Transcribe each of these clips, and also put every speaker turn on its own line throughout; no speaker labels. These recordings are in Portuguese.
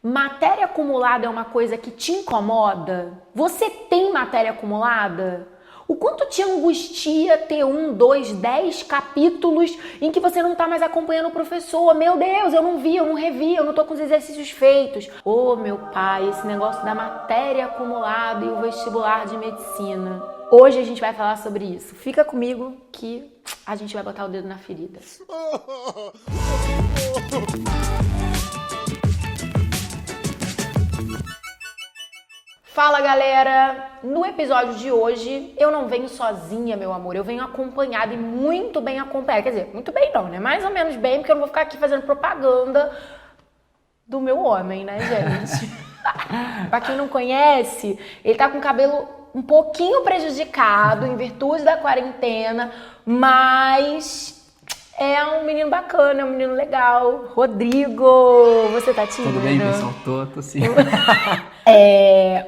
Matéria acumulada é uma coisa que te incomoda? Você tem matéria acumulada? O quanto te angustia ter 1, 2, 10 capítulos em que você não tá mais acompanhando o professor? Meu Deus, eu não vi, eu não revi, eu não tô com os exercícios feitos. Ô, meu pai, esse negócio da matéria acumulada e o vestibular de medicina. Hoje a gente vai falar sobre isso. Fica comigo que a gente vai botar o dedo na ferida. Fala, galera! No episódio de hoje eu não venho sozinha, meu amor, eu venho acompanhada e muito bem acompanhada. Quer dizer, muito bem não, né? Mais ou menos bem, porque eu não vou ficar aqui fazendo propaganda do meu homem, né, gente? Pra quem não conhece, ele tá com o cabelo um pouquinho prejudicado em virtude da quarentena, mas é um menino bacana, é um menino legal. Rodrigo, você tá tímido?
Tudo bem, pessoal? Tô sim.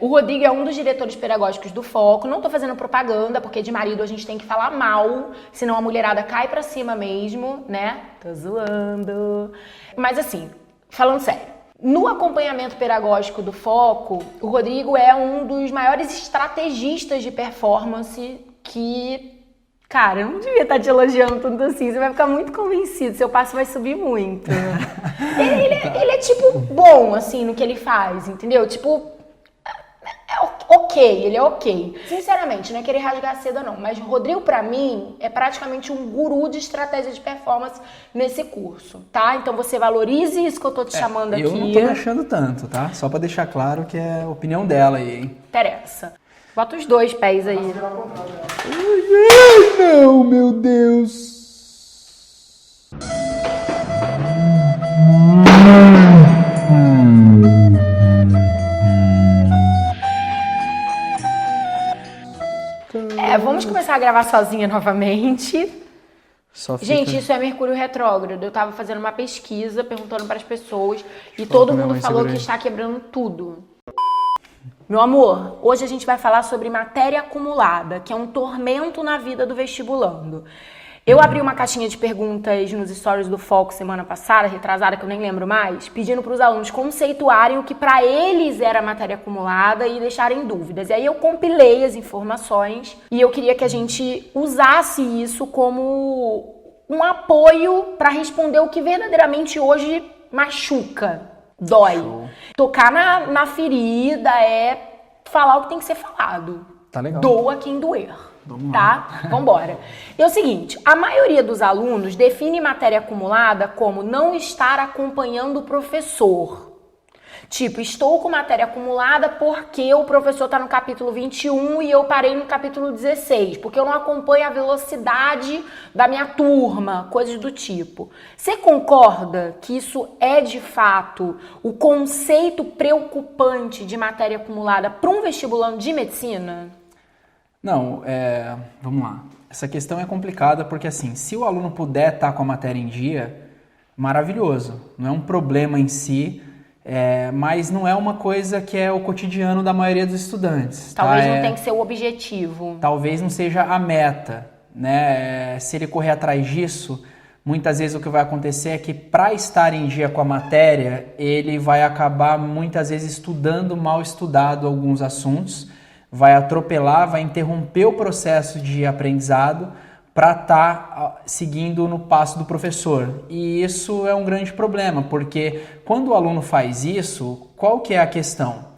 O Rodrigo é um dos diretores pedagógicos do Foco. Não tô fazendo propaganda, porque de marido a gente tem que falar mal, senão a mulherada cai pra cima mesmo, né? Tô zoando. Mas assim, falando sério, no acompanhamento pedagógico do Foco, o Rodrigo é um dos maiores estrategistas de performance que... Cara, eu não devia estar te elogiando tanto assim, você vai ficar muito convencido, seu passo vai subir muito. Ele é tipo bom, assim, no que ele faz, entendeu? Tipo, ele é ok. Sinceramente, não é querer rasgar seda não, mas o Rodrigo pra mim é praticamente um guru de estratégia de performance nesse curso, tá? Então você valorize isso que eu tô te chamando aqui.
Eu não tô me achando tanto, tá? Só pra deixar claro que é a opinião dela aí, hein?
Interessa. Bota os dois pés aí.
Ai, não, meu Deus.
Vamos começar a gravar sozinha novamente.
Só fica...
Gente, isso é Mercúrio retrógrado. Eu tava fazendo uma pesquisa, perguntando para as pessoas e todo mundo falou que está quebrando tudo. Meu amor, hoje a gente vai falar sobre matéria acumulada, que é um tormento na vida do vestibulando. Eu abri uma caixinha de perguntas nos stories do Foco semana passada, retrasada, que eu nem lembro mais, pedindo para os alunos conceituarem o que para eles era matéria acumulada e deixarem dúvidas. E aí eu compilei as informações e eu queria que a gente usasse isso como um apoio para responder o que verdadeiramente hoje machuca. Dói.
Show.
Tocar na ferida é falar o que tem que ser falado.
Tá legal.
Doa quem doer.
Vamos
Tá? Vambora. E é o seguinte, a maioria dos alunos define matéria acumulada como não estar acompanhando o professor. Tipo, estou com matéria acumulada porque o professor tá no capítulo 21 e eu parei no capítulo 16, porque eu não acompanho a velocidade da minha turma, coisas do tipo. Você concorda que isso é, de fato, o conceito preocupante de matéria acumulada para um vestibulando de medicina?
Não, vamos lá. Essa questão é complicada porque, assim, se o aluno puder estar com a matéria em dia, maravilhoso. Não é um problema em si, mas não é uma coisa que é o cotidiano da maioria dos estudantes.
Talvez não tenha que ser o objetivo.
Talvez não seja a meta, né? Se ele correr atrás disso, muitas vezes o que vai acontecer é que, para estar em dia com a matéria, ele vai acabar muitas vezes estudando mal estudado alguns assuntos, vai atropelar, vai interromper o processo de aprendizado para estar seguindo no passo do professor. E isso é um grande problema, porque quando o aluno faz isso, qual que é a questão?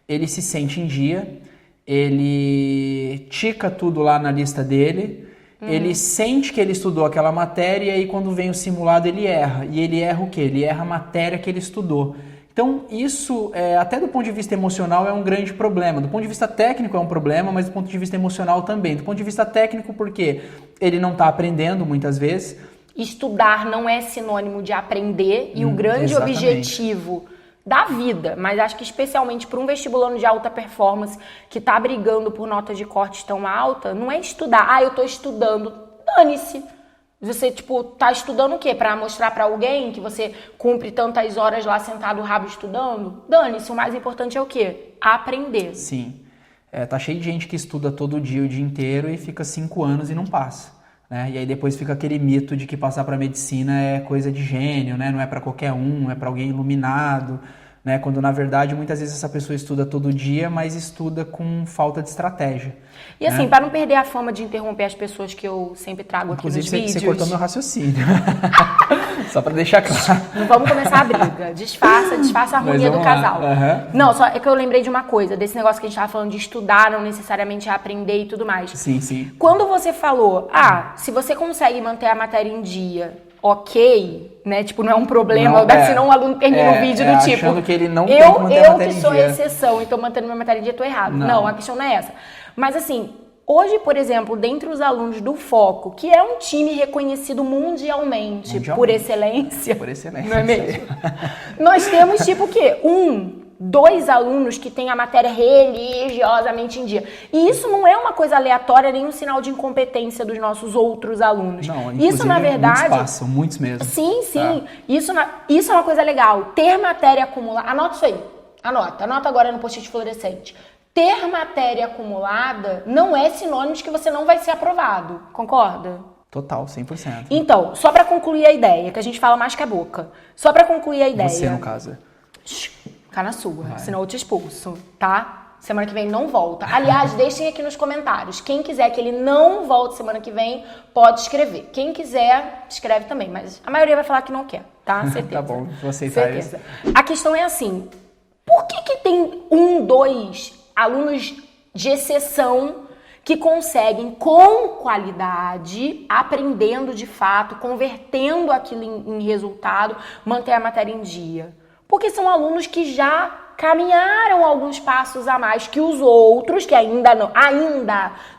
Ele se sente em dia, ele tica tudo lá na lista dele, ele sente que ele estudou aquela matéria e aí quando vem o simulado ele erra. E ele erra o quê? Ele erra a matéria que ele estudou. Então isso, até do ponto de vista emocional, é um grande problema. Do ponto de vista técnico é um problema, mas do ponto de vista emocional também. Do ponto de vista técnico, porque ele não está aprendendo muitas vezes.
Estudar não é sinônimo de aprender e o grande objetivo da vida, mas acho que especialmente para um vestibulando de alta performance que está brigando por notas de corte tão alta, não é estudar. Eu estou estudando. Dane-se. Você, tá estudando o quê? Pra mostrar pra alguém que você cumpre tantas horas lá sentado o rabo estudando? Dane-se, o mais importante é o quê? Aprender.
Sim. Tá cheio de gente que estuda todo dia, o dia inteiro e fica 5 anos e não passa, né? E aí depois fica aquele mito de que passar pra medicina é coisa de gênio, né? Não é pra qualquer um, é pra alguém iluminado, né? Quando na verdade muitas vezes essa pessoa estuda todo dia, mas estuda com falta de estratégia.
E assim, para não perder a fama de interromper as pessoas que eu sempre trago aqui nos vídeos...
Você cortou meu raciocínio. Só para deixar claro.
Não vamos começar a briga. Disfarça a harmonia do casal.
Uhum.
Não, só é que eu lembrei de uma coisa, desse negócio que a gente tava falando de estudar, não necessariamente aprender e tudo mais.
Sim, sim.
Quando você falou, se você consegue manter a matéria em dia, ok, né? Tipo, não é um problema, senão um aluno termina o vídeo do tipo...
achando que ele não tem que manter a matéria em dia.
Eu que sou exceção e tô mantendo minha matéria em dia, tô errado. Não, a questão não é essa. Mas assim... Hoje, por exemplo, dentre os alunos do Foco, que é um time reconhecido mundialmente. Por excelência.
Por excelência.
Não é mesmo? Nós temos tipo o quê? 2 alunos que têm a matéria religiosamente em dia. E isso não é uma coisa aleatória, nem um sinal de incompetência dos nossos outros alunos.
Não,
isso, na verdade...
Muitos passam, muitos mesmo.
Sim. Isso é uma coisa legal. Ter matéria acumulada... Anota isso aí. Anota agora no post-it fluorescente. Ter matéria acumulada não é sinônimo de que você não vai ser aprovado. Concorda?
Total, 100%.
Então, só pra concluir a ideia, que a gente fala mais que a boca. Só pra concluir a ideia...
Você, no caso.
Fica na sua, senão eu te expulso, tá? Semana que vem não volta. Aliás, deixem aqui nos comentários. Quem quiser que ele não volte semana que vem, pode escrever. Quem quiser, escreve também. Mas a maioria vai falar que não quer, tá? Certeza.
Tá bom, vou aceitar isso.
A questão é assim, por que tem 2 alunos de exceção que conseguem, com qualidade, aprendendo de fato, convertendo aquilo em resultado, manter a matéria em dia? Porque são alunos que já caminharam alguns passos a mais que os outros, que ainda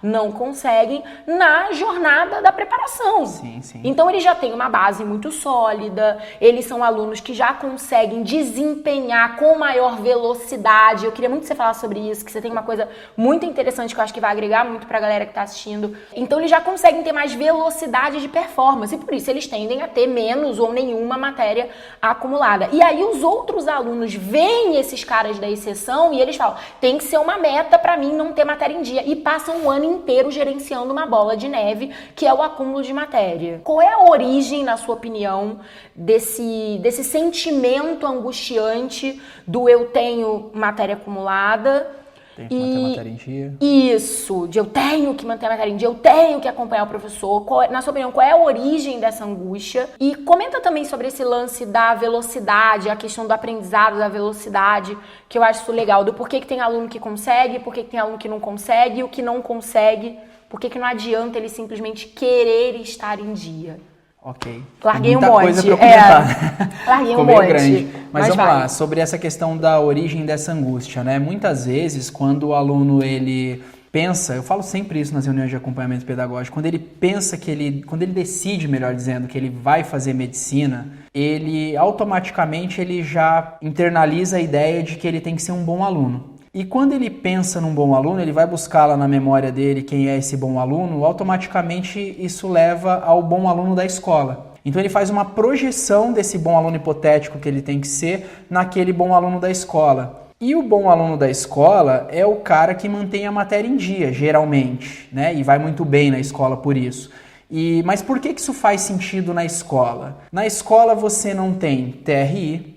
não conseguem, na jornada da preparação.
Sim.
Então, eles já têm uma base muito sólida, eles são alunos que já conseguem desempenhar com maior velocidade. Eu queria muito que você falasse sobre isso, que você tem uma coisa muito interessante que eu acho que vai agregar muito pra galera que tá assistindo. Então, eles já conseguem ter mais velocidade de performance, e por isso eles tendem a ter menos ou nenhuma matéria acumulada. E aí, os outros alunos veem esses caras da exceção e eles falam, tem que ser uma meta pra mim não ter matéria em dia, e passam um ano inteiro gerenciando uma bola de neve, que é o acúmulo de matéria. Qual é a origem, na sua opinião, desse sentimento angustiante do eu tenho matéria acumulada?
Tem que manter a matéria em dia.
Isso, de eu tenho que manter a matéria em dia, eu tenho que acompanhar o professor. Na sua opinião, qual é a origem dessa angústia? E comenta também sobre esse lance da velocidade, a questão do aprendizado da velocidade, que eu acho isso legal, do porquê que tem aluno que consegue, porquê que tem aluno que não consegue, e o que não consegue, porquê que não adianta ele simplesmente querer estar em dia.
Ok.
Larguei
muita
um monte.
Coisa pra eu comentar.
Larguei um
Ficou meio
monte.
grande. Mas vamos
vai.
lá, sobre essa questão da origem dessa angústia, né? Muitas vezes, quando o aluno, ele pensa, eu falo sempre isso nas reuniões de acompanhamento pedagógico, quando ele pensa quando ele decide, melhor dizendo, que ele vai fazer medicina, ele automaticamente ele já internaliza a ideia de que ele tem que ser um bom aluno. E quando ele pensa num bom aluno, ele vai buscar lá na memória dele quem é esse bom aluno, automaticamente isso leva ao bom aluno da escola. Então ele faz uma projeção desse bom aluno hipotético que ele tem que ser naquele bom aluno da escola. E o bom aluno da escola é o cara que mantém a matéria em dia, geralmente, né? E vai muito bem na escola por isso. Mas por que isso faz sentido na escola? Na escola você não tem TRI,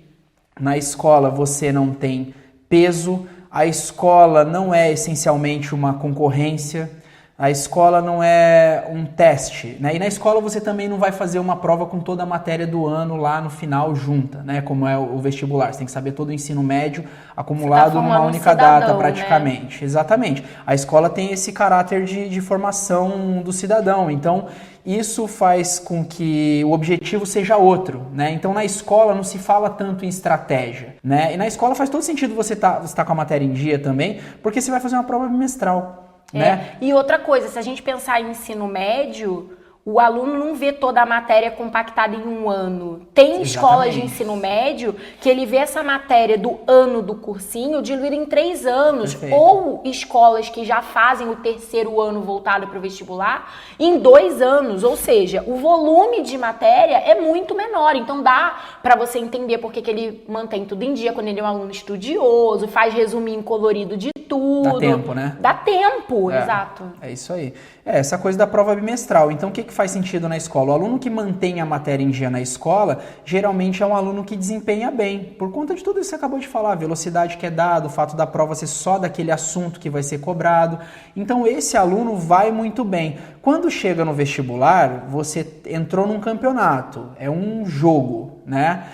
na escola você não tem peso, a escola não é essencialmente uma concorrência, a escola não é um teste, né? E na escola você também não vai fazer uma prova com toda a matéria do ano lá no final junta, né? Como é o vestibular, você tem que saber todo o ensino médio acumulado numa única data praticamente. Né? Exatamente. A escola tem esse caráter de formação do cidadão, então isso faz com que o objetivo seja outro, né? Então na escola não se fala tanto em estratégia, né? E na escola faz todo sentido você tá com a matéria em dia também, porque você vai fazer uma prova bimestral. Né?
E outra coisa, se a gente pensar em ensino médio, o aluno não vê toda a matéria compactada em um ano. Tem escolas de ensino médio que ele vê essa matéria do ano do cursinho diluída em 3 anos.
Perfeito.
Ou escolas que já fazem o 3º ano voltado para o vestibular em 2 anos. Ou seja, o volume de matéria é muito menor. Então dá para você entender por que ele mantém tudo em dia quando ele é um aluno estudioso, faz resuminho colorido de tudo.
Dá tempo, né?
Dá tempo, exato.
É isso aí. Essa coisa da prova bimestral. Então, o que faz sentido na escola? O aluno que mantém a matéria em dia na escola, geralmente é um aluno que desempenha bem, por conta de tudo isso que você acabou de falar, a velocidade que é dada, o fato da prova ser só daquele assunto que vai ser cobrado. Então, esse aluno vai muito bem. Quando chega no vestibular, você entrou num campeonato, é um jogo, né?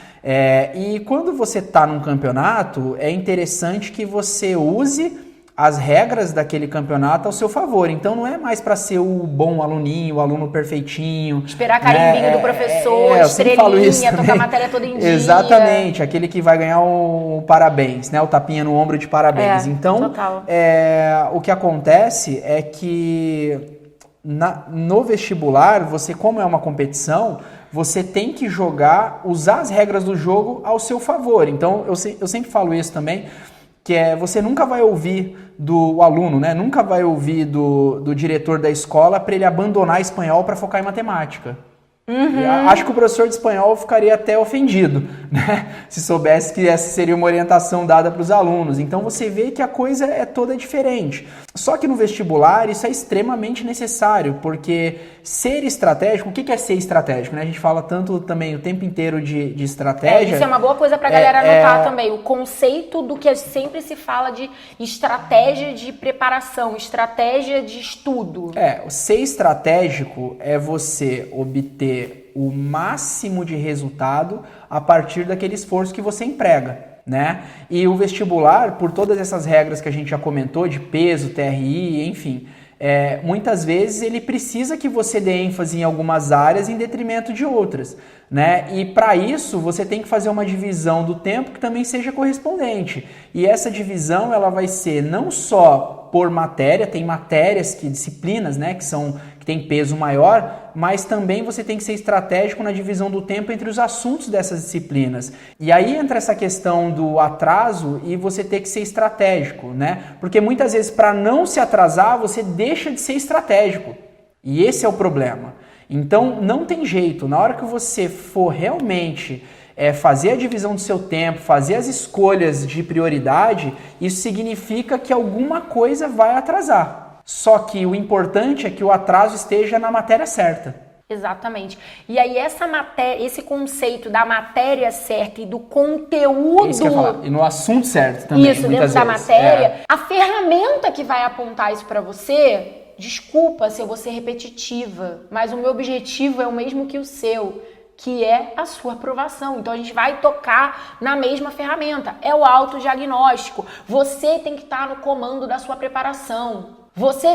E quando você está num campeonato, é interessante que você use as regras daquele campeonato ao seu favor. Então não é mais para ser o bom aluninho, o aluno perfeitinho.
Esperar carimbinho do professor, estrelinha, tocar a matéria toda em dia.
Exatamente, aquele que vai ganhar o parabéns, né? O tapinha no ombro de parabéns. Então, o que acontece é que no vestibular, você, como é uma competição, você tem que usar as regras do jogo ao seu favor. Então, eu sempre falo isso também, que você nunca vai ouvir do aluno, né? Nunca vai ouvir do diretor da escola para ele abandonar espanhol para focar em matemática. Acho que o professor de espanhol ficaria até ofendido, né? Se soubesse que essa seria uma orientação dada para os alunos. Então você vê que a coisa é toda diferente. Só que no vestibular isso é extremamente necessário, porque ser estratégico, o que é ser estratégico? Né? A gente fala tanto também o tempo inteiro de estratégia.
Isso é uma boa coisa para a galera anotar também. O conceito do que sempre se fala de estratégia de preparação, estratégia de estudo.
Ser estratégico é você obter o máximo de resultado a partir daquele esforço que você emprega, né? E o vestibular, por todas essas regras que a gente já comentou, de peso, TRI, enfim, muitas vezes ele precisa que você dê ênfase em algumas áreas em detrimento de outras, né? E para isso você tem que fazer uma divisão do tempo que também seja correspondente. E essa divisão ela vai ser não só por matéria, tem matérias, disciplinas, né, que tem peso maior, mas também você tem que ser estratégico na divisão do tempo entre os assuntos dessas disciplinas. E aí entra essa questão do atraso e você ter que ser estratégico, né? Porque muitas vezes para não se atrasar, você deixa de ser estratégico. E esse é o problema. Então não tem jeito, na hora que você for realmente fazer a divisão do seu tempo, fazer as escolhas de prioridade, isso significa que alguma coisa vai atrasar. Só que o importante é que o atraso esteja na matéria certa.
Exatamente. E aí esse conceito da matéria certa e do conteúdo...
Isso que eu ia falar. E no assunto certo também,
isso, dentro da matéria. A ferramenta que vai apontar isso para você, desculpa se eu vou ser repetitiva, mas o meu objetivo é o mesmo que o seu, que é a sua aprovação. Então a gente vai tocar na mesma ferramenta. É o autodiagnóstico. Você tem que estar no comando da sua preparação.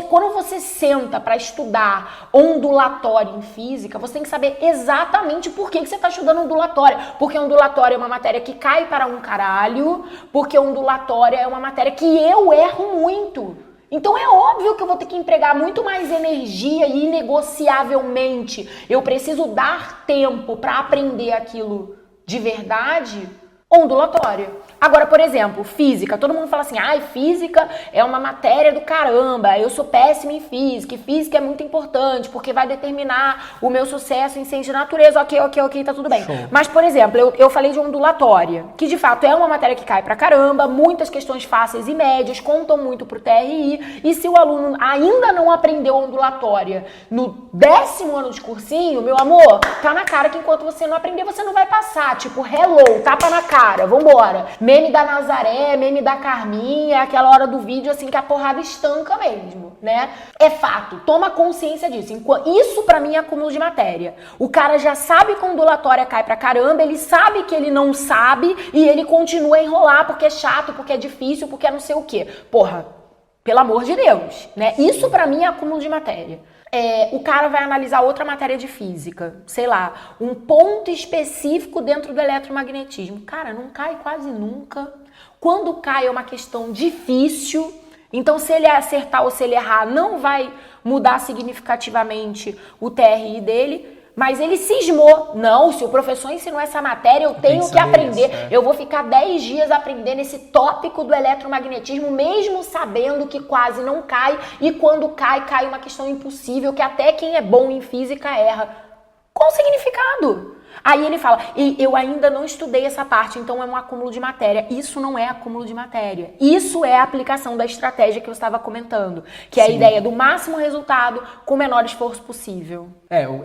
Quando você senta para estudar ondulatório em física, você tem que saber exatamente por que você está estudando ondulatória. Porque ondulatória é uma matéria que cai para um caralho, porque ondulatória é uma matéria que eu erro muito. Então é óbvio que eu vou ter que empregar muito mais energia e inegociavelmente eu preciso dar tempo para aprender aquilo de verdade ondulatória. Agora, por exemplo, física. Todo mundo fala assim, física é uma matéria do caramba, eu sou péssima em física, e física é muito importante, porque vai determinar o meu sucesso em ciência de natureza. Ok, tá tudo bem.
Show.
Mas, por exemplo, eu falei de ondulatória, que de fato é uma matéria que cai pra caramba, muitas questões fáceis e médias, contam muito pro TRI, e se o aluno ainda não aprendeu ondulatória no 10º ano de cursinho, meu amor, tá na cara que enquanto você não aprender, você não vai passar. Tipo, hello, tapa na cara, vambora. Meme da Nazaré, meme da Carminha, aquela hora do vídeo assim que a porrada estanca mesmo, né? É fato, toma consciência disso. Isso pra mim é acúmulo de matéria. O cara já sabe que a ondulatória cai pra caramba, ele sabe que ele não sabe e ele continua a enrolar porque é chato, porque é difícil, porque é não sei o quê. Porra, pelo amor de Deus, né? Isso pra mim é acúmulo de matéria. O cara vai analisar outra matéria de física, sei lá, um ponto específico dentro do eletromagnetismo. Cara, não cai quase nunca. Quando cai é uma questão difícil, então se ele acertar ou se ele errar, não vai mudar significativamente o TRI dele. Mas ele cismou. Não, se o professor ensinou essa matéria, eu tenho que aprender. Isso, Eu vou ficar 10 dias aprendendo esse tópico do eletromagnetismo, mesmo sabendo que quase não cai. E quando cai uma questão impossível, que até quem é bom em física erra. Qual o significado? Aí ele fala, e eu ainda não estudei essa parte, então é um acúmulo de matéria. Isso não é acúmulo de matéria. Isso é a aplicação da estratégia que eu estava comentando, que é a ideia do máximo resultado com o menor esforço possível.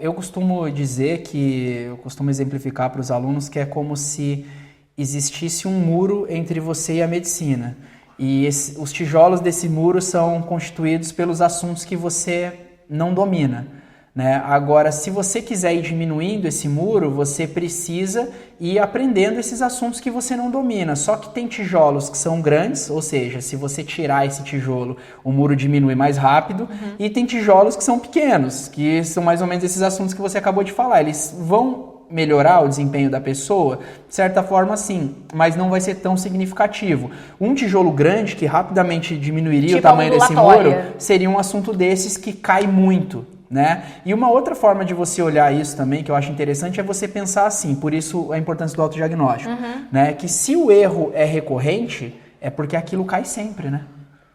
Eu costumo dizer eu costumo exemplificar para os alunos que é como se existisse um muro entre você e a medicina. E os tijolos desse muro são constituídos pelos assuntos que você não domina. Né? Agora, se você quiser ir diminuindo esse muro, você precisa ir aprendendo esses assuntos que você não domina. Só que tem tijolos que são grandes, ou seja, se você tirar esse tijolo, o muro diminui mais rápido. E tem tijolos que são pequenos, que são mais ou menos esses assuntos que você acabou de falar. Eles vão melhorar o desempenho da pessoa? De certa forma, sim, mas não vai ser tão significativo. Um tijolo grande, que rapidamente diminuiria o tamanho desse muro, seria um assunto desses que cai muito. Né? E uma outra forma de você olhar isso também, que eu acho interessante, é você pensar assim, por isso a importância do autodiagnóstico, né? Que se o erro é recorrente, é porque aquilo cai sempre, né?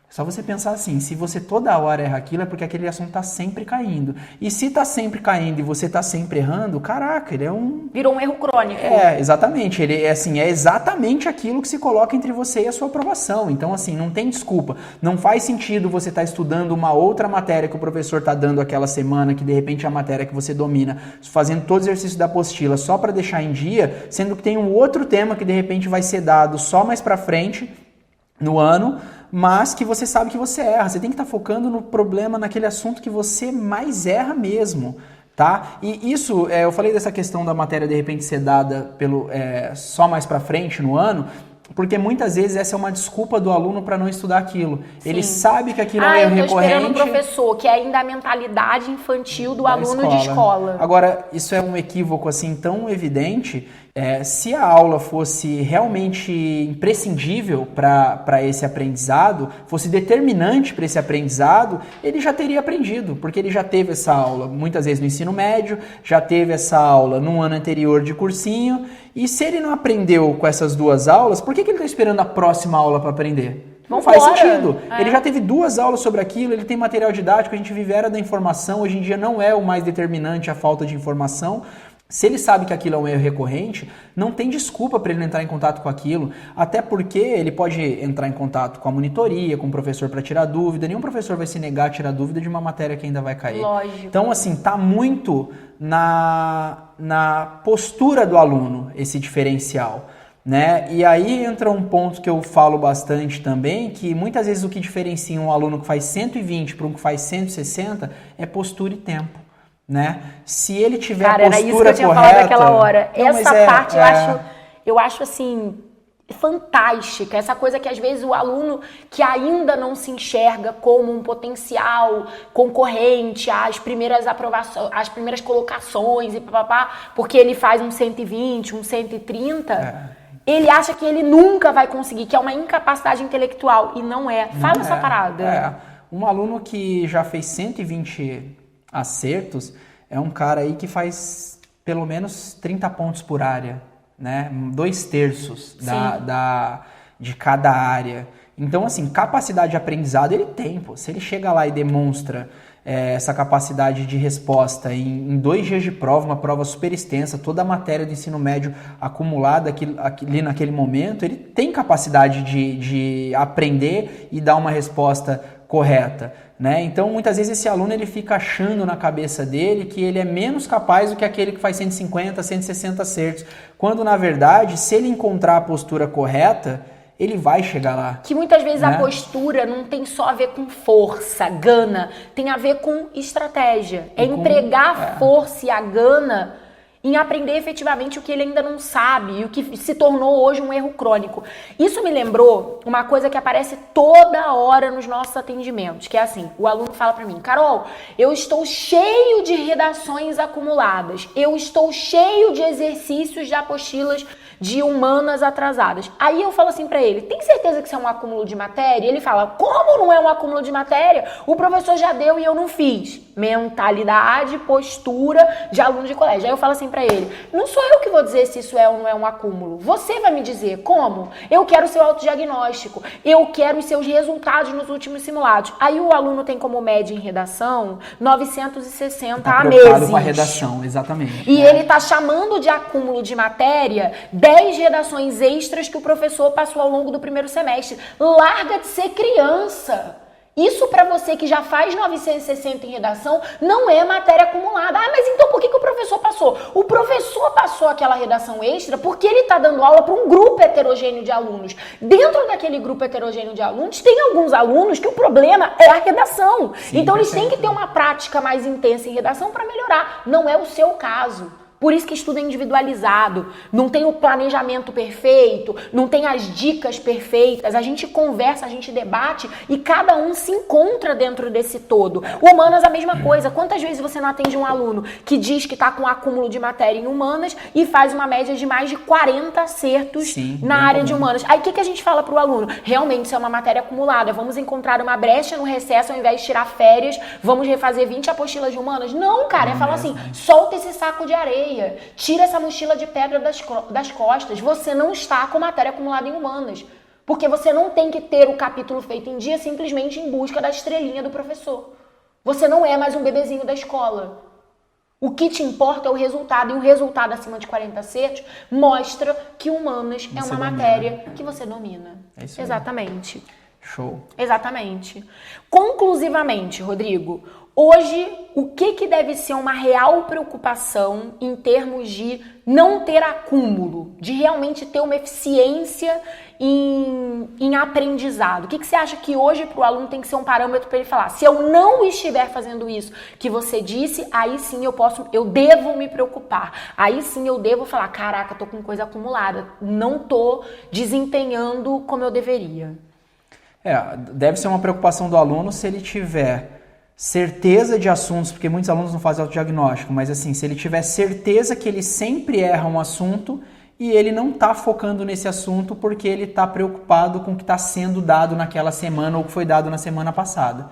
Só você pensar assim, se você toda hora erra aquilo, é porque aquele assunto tá sempre caindo. E se tá sempre caindo e você tá sempre errando, caraca, ele é um...
Virou um erro crônico.
Exatamente. Ele é assim, é exatamente aquilo que se coloca entre você e a sua aprovação. Então, assim, não tem desculpa. Não faz sentido você estar estudando uma outra matéria que o professor tá dando aquela semana, que de repente é a matéria que você domina, fazendo todo o exercício da apostila só para deixar em dia, sendo que tem um outro tema que de repente vai ser dado só mais para frente no ano, mas que você sabe que você erra. Você tem que estar focando no problema, naquele assunto que você mais erra mesmo, tá? E isso, eu falei dessa questão da matéria de repente ser dada só mais pra frente no ano, porque muitas vezes essa é uma desculpa do aluno para não estudar aquilo.
Sim.
Ele sabe que aquilo é um erro recorrente.
Esperando o professor, que é ainda a mentalidade infantil do aluno de escola.
Agora, isso é um equívoco assim tão evidente. Se a aula fosse realmente imprescindível para esse aprendizado, fosse determinante para esse aprendizado, ele já teria aprendido, porque ele já teve essa aula muitas vezes no ensino médio, já teve essa aula no ano anterior de cursinho, e se ele não aprendeu com essas duas aulas, por que ele está esperando a próxima aula para aprender? Não faz sentido. Ele já teve 2 aulas sobre aquilo, ele tem material didático, a gente vive a era da informação, hoje em dia não é o mais determinante a falta de informação. Se ele sabe que aquilo é um erro recorrente, não tem desculpa para ele não entrar em contato com aquilo, até porque ele pode entrar em contato com a monitoria, com o professor para tirar dúvida. Nenhum professor vai se negar a tirar dúvida de uma matéria que ainda vai cair.
Lógico.
Então, assim, tá muito na postura do aluno esse diferencial, né? E aí entra um ponto que eu falo bastante também, que muitas vezes o que diferencia um aluno que faz 120 para um que faz 160 é postura e tempo. Né? Se ele tiver a postura correta... Cara, era isso que eu tinha falado naquela hora.
Essa parte eu acho assim, fantástica. Essa coisa que às vezes o aluno que ainda não se enxerga como um potencial concorrente às primeiras aprovações, às primeiras colocações e papapá, porque ele faz um 120, um 130... Ele acha que ele nunca vai conseguir, que é uma incapacidade intelectual. E não é. Fala essa parada.
Um aluno que já fez 120... acertos, é um cara aí que faz pelo menos 30 pontos por área, né? 2/3 de cada área. Então, assim, capacidade de aprendizado ele tem, pô. Se ele chega lá e demonstra essa capacidade de resposta em 2 dias de prova, uma prova super extensa, toda a matéria do ensino médio acumulada ali naquele momento, ele tem capacidade de aprender e dar uma resposta correta. Né? Então, muitas vezes esse aluno ele fica achando na cabeça dele que ele é menos capaz do que aquele que faz 150, 160 acertos, quando na verdade, se ele encontrar a postura correta, ele vai chegar lá.
Que muitas vezes a postura não tem só a ver com força, gana, tem a ver com estratégia. Empregar a força e a gana em aprender efetivamente o que ele ainda não sabe e o que se tornou hoje um erro crônico. Isso me lembrou uma coisa que aparece toda hora nos nossos atendimentos, que é assim, o aluno fala pra mim, Carol, eu estou cheio de redações acumuladas, eu estou cheio de exercícios de apostilas de humanas atrasadas. Aí eu falo assim pra ele, tem certeza que isso é um acúmulo de matéria? Ele fala, como não é um acúmulo de matéria? O professor já deu e eu não fiz. Mentalidade, postura de aluno de colégio. Aí eu falo assim pra ele, não sou eu que vou dizer se isso é ou não é um acúmulo. Você vai me dizer como? Eu quero o seu autodiagnóstico. Eu quero os seus resultados nos últimos simulados. Aí o aluno tem como média em redação 960 a meses.
Com a redação, exatamente.
E ele tá chamando de acúmulo de matéria 10 redações extras que o professor passou ao longo do primeiro semestre. Larga de ser criança. Isso pra você que já faz 960 em redação não é matéria acumulada. Ah, mas então por que o professor passou? O professor passou aquela redação extra porque ele tá dando aula para um grupo heterogêneo de alunos. Dentro daquele grupo heterogêneo de alunos, tem alguns alunos que o problema é a redação. Sim, então eles têm que ter uma prática mais intensa em redação para melhorar. Não é o seu caso. Por isso que estudo é individualizado, não tem o planejamento perfeito, não tem as dicas perfeitas, a gente conversa, a gente debate e cada um se encontra dentro desse todo. Humanas a mesma coisa, quantas vezes você não atende um aluno que diz que está com um acúmulo de matéria em humanas e faz uma média de mais de 40 acertos na área de humanas. Aí o que a gente fala para o aluno? Realmente isso é uma matéria acumulada, vamos encontrar uma brecha no recesso ao invés de tirar férias, vamos refazer 20 apostilas de humanas? Não, cara, é falar assim, solta esse saco de areia. Tira essa mochila de pedra das costas. Você não está com matéria acumulada em humanas. Porque você não tem que ter o capítulo feito em dia simplesmente em busca da estrelinha do professor. Você não é mais um bebezinho da escola. O que te importa é o resultado. E o resultado acima de 40 acertos mostra que humanas é uma matéria que você domina.
É isso aí.
Exatamente.
Show.
Exatamente. Conclusivamente, Rodrigo, hoje, o que deve ser uma real preocupação em termos de não ter acúmulo, de realmente ter uma eficiência em aprendizado? O que você acha que hoje para o aluno tem que ser um parâmetro para ele falar? Se eu não estiver fazendo isso que você disse, aí sim eu devo me preocupar. Aí sim eu devo falar, caraca, tô com coisa acumulada, não tô desempenhando como eu deveria.
Deve ser uma preocupação do aluno se ele tiver certeza de assuntos, porque muitos alunos não fazem autodiagnóstico, mas assim, se ele tiver certeza que ele sempre erra um assunto e ele não está focando nesse assunto porque ele está preocupado com o que está sendo dado naquela semana ou que foi dado na semana passada.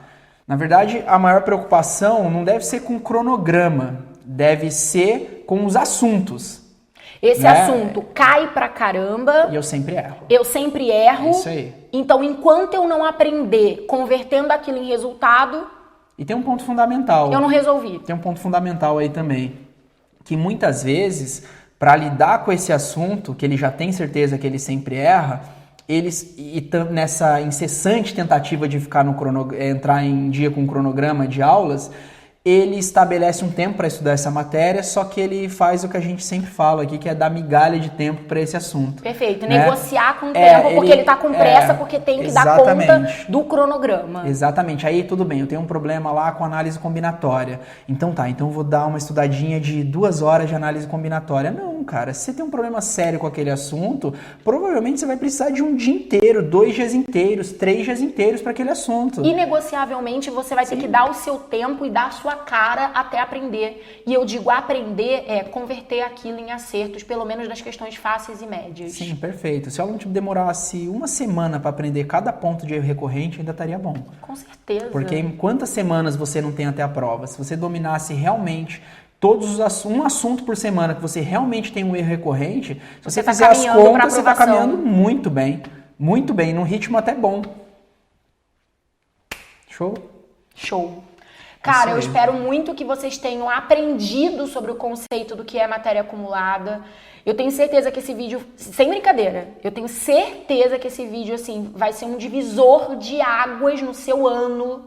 Na verdade, a maior preocupação não deve ser com o cronograma, deve ser com os assuntos.
Esse assunto cai pra caramba.
E eu sempre erro.
Eu sempre erro.
É isso aí.
Então, enquanto eu não aprender convertendo aquilo em resultado...
E tem um ponto fundamental.
Eu não resolvi.
Tem um ponto fundamental aí também. Que muitas vezes, para lidar com esse assunto, que ele já tem certeza que ele sempre erra, nessa incessante tentativa de entrar em dia com o cronograma de aulas, ele estabelece um tempo para estudar essa matéria, só que ele faz o que a gente sempre fala aqui, que é dar migalha de tempo para esse assunto.
Perfeito, né? Negociar com o tempo, porque ele está com pressa, porque tem que dar conta do cronograma.
Exatamente, aí tudo bem, eu tenho um problema lá com análise combinatória. Então eu vou dar uma estudadinha de 2 horas de análise combinatória. Não, cara, se você tem um problema sério com aquele assunto, provavelmente você vai precisar de um dia inteiro, 2 dias inteiros, 3 dias inteiros para aquele assunto.
Inegociavelmente, você vai ter que dar o seu tempo e dar a sua cara até aprender. E eu digo aprender é converter aquilo em acertos, pelo menos das questões fáceis e médias.
Sim, perfeito. Se o aluno demorasse 1 semana para aprender cada ponto de erro recorrente, ainda estaria bom.
Com certeza.
Porque em quantas semanas você não tem até a prova? Se você dominasse realmente um assunto por semana que você realmente tem um erro recorrente, se você fizer as contas, você está caminhando muito bem. Muito bem, num ritmo até bom. Show?
Show. Cara, eu espero muito que vocês tenham aprendido sobre o conceito do que é matéria acumulada. Eu tenho certeza que esse vídeo, sem brincadeira, eu tenho certeza que esse vídeo, assim, vai ser um divisor de águas no seu ano,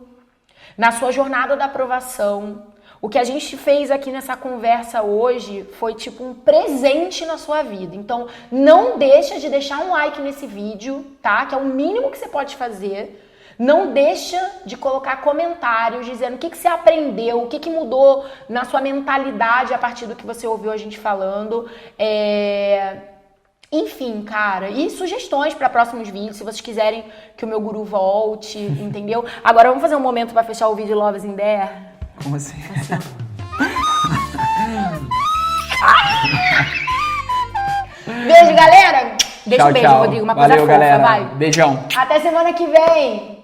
na sua jornada da aprovação. O que a gente fez aqui nessa conversa hoje foi tipo um presente na sua vida. Então, não deixa de deixar um like nesse vídeo, tá? Que é o mínimo que você pode fazer. Não deixa de colocar comentários dizendo o que você aprendeu, o que mudou na sua mentalidade a partir do que você ouviu a gente falando. Enfim, cara, e sugestões para próximos vídeos, se vocês quiserem que o meu guru volte, entendeu? Agora vamos fazer um momento para fechar o vídeo Love is in There?
Como assim?
Beijo, galera. Deixa
Tchau,
um beijo,
tchau.
Rodrigo. Uma
Valeu,
coisa fofa,
galera.
vai.
Beijão.
Até semana que vem.